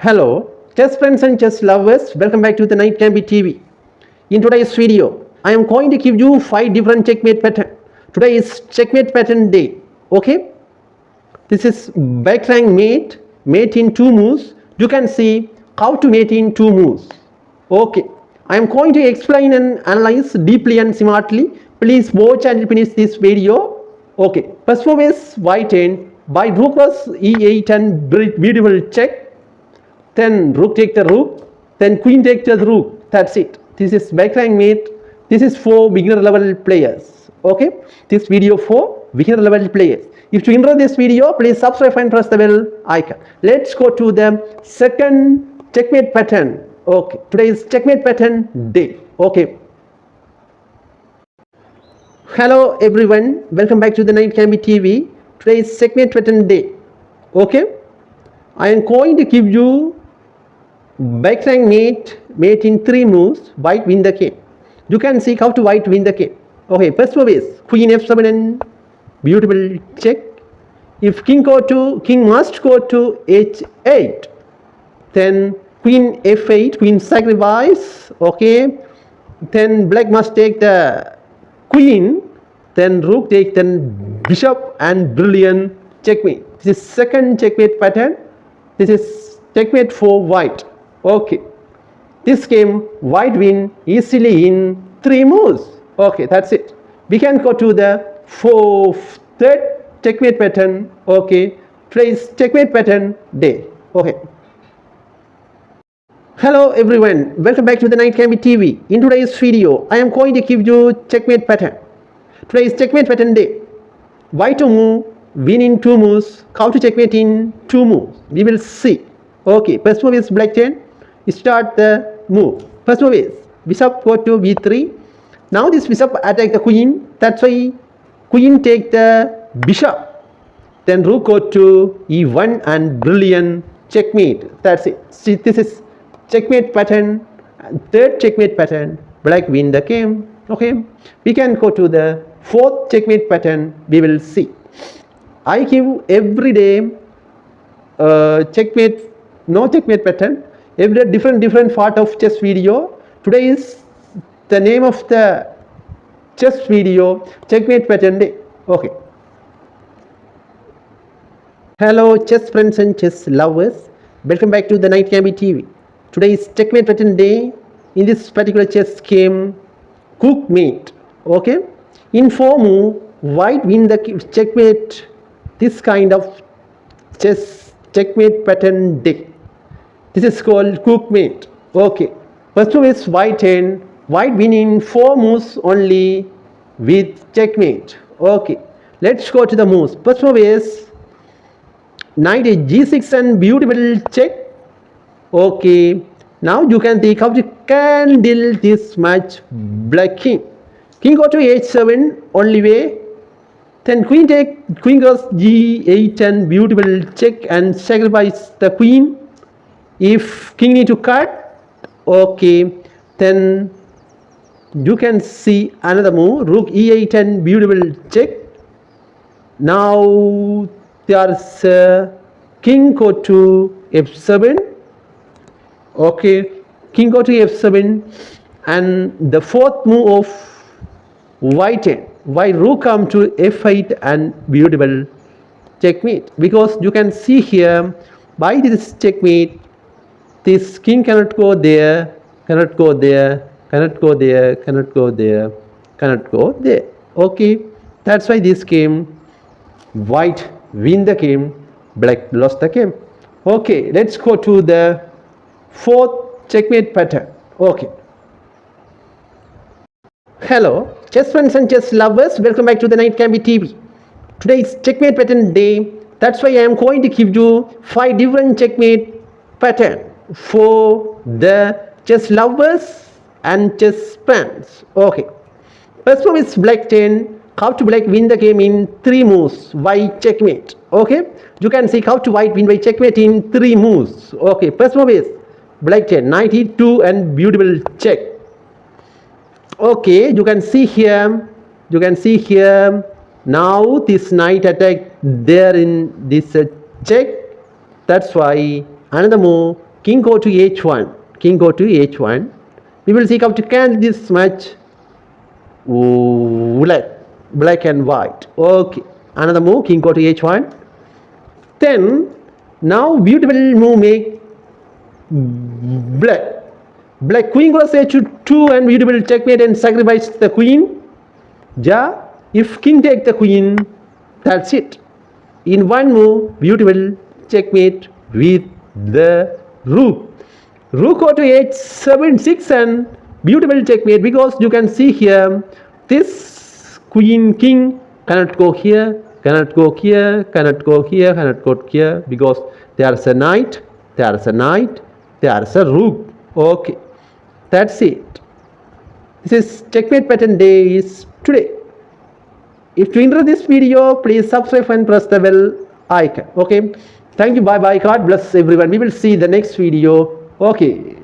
Hello, chess friends and chess lovers. Welcome back to the Night Gambit TV. In today's video, I am going to give you 5 different checkmate pattern. Today is checkmate pattern day. Okay, this is backrank mate in 2 moves. You can see how to mate in 2 moves. Okay, I am going to explain and analyze deeply and smartly. Please watch and finish this video. Okay, first move is white end by rook cross e8 and beautiful check. Then rook take the rook, then queen take the rook. That's it. This is backrank mate. This is for beginner level players. Okay, this video for beginner level players. If you enjoy this video, please subscribe and press the bell icon. Let's go to the second checkmate pattern. Okay, today is checkmate pattern day. Okay. Hello everyone, welcome back to the Night Gambit TV. Today is checkmate pattern day. Okay, I am going to give you backrank mate in 3 moves. White win the game. You can see how to white win the game. Okay, first move is queen f7 and beautiful check. If king must go to h8, then queen f8, queen sacrifice. Okay, then black must take the queen, then rook take, then bishop, and brilliant checkmate. This is second checkmate pattern. This is checkmate for white. Okay, this game white win easily in 3 moves. Okay, that's it. We can go to the third checkmate pattern. Okay, today's checkmate pattern day. Okay. Hello everyone, welcome back to the Night Gambit TV. In today's video, I am going to give you checkmate pattern. Today is checkmate pattern day. White to move, win in 2 moves, how to checkmate in 2 moves. We will see. Okay, first move is black 10. Start the move. First move is bishop go to b3. Now this bishop attack the queen. That's why queen take the bishop. Then rook go to e1 and brilliant checkmate. That's it. See, this is checkmate pattern. Third checkmate pattern, black win the game. Okay, we can go to the 4th checkmate pattern. We will see. I give every day checkmate, no checkmate pattern, every different part of chess video. Today is the name of the chess video, checkmate pattern day. Okay. Hello chess friends and chess lovers, welcome back to the Night Gambit TV. Today is checkmate pattern day. In this particular chess game, checkmate. Okay, in 4 move, white win the checkmate. This kind of chess checkmate pattern day. This is called checkmate. Okay, first move is white end. White win in 4 moves only with checkmate. Okay, let's go to the moves. First move is knight g6 and beautiful check. Okay, now you can see how you can deal this match. Black king go to h7 only way. Then queen goes g8 and beautiful check and sacrifice the queen. If king need to cut, okay, then you can see another move, rook e8 and beautiful check. Now there's king go to f7. Okay, king go to f7, and the 4th move of white end, white rook come to f8 and beautiful checkmate. Because you can see here, by this checkmate, this king cannot go there, cannot go there, cannot go there, cannot go there, cannot go there. Okay, that's why this game white win the game, black lost the game. Okay, let's go to the 4th checkmate pattern. Okay. Hello chess friends and chess lovers, welcome back to the Night Gambit TV. Today is checkmate pattern day. That's why I am going to give you 5 different checkmate pattern for the chess lovers and chess fans. Okay, first move is black 10. How to black win the game in 3 moves by checkmate. Okay, you can see how to white win by checkmate in 3 moves. Okay, first move is black 10, knight e2 and beautiful check. Okay, you can see here, now this knight attack there in this check. That's why another move, king go to h1, king go to h1. We will seek out to can this match black and white. Okay, another move, king go to h1. Then now beautiful move make black queen goes h2 and beautiful checkmate and sacrifice the queen. Ja, if king take the queen, that's it. In one move, beautiful checkmate with the rook. Rook go to h7 6 and beautiful checkmate, because you can see here this queen king cannot go here, cannot go here, cannot go here, cannot go here, because there's a knight, there's a knight, there's a rook. Okay, that's it. This is checkmate pattern day is today. If you enjoy this video, please subscribe and press the bell icon. Okay, thank you, bye bye, God bless everyone. We will see the next video. Okay.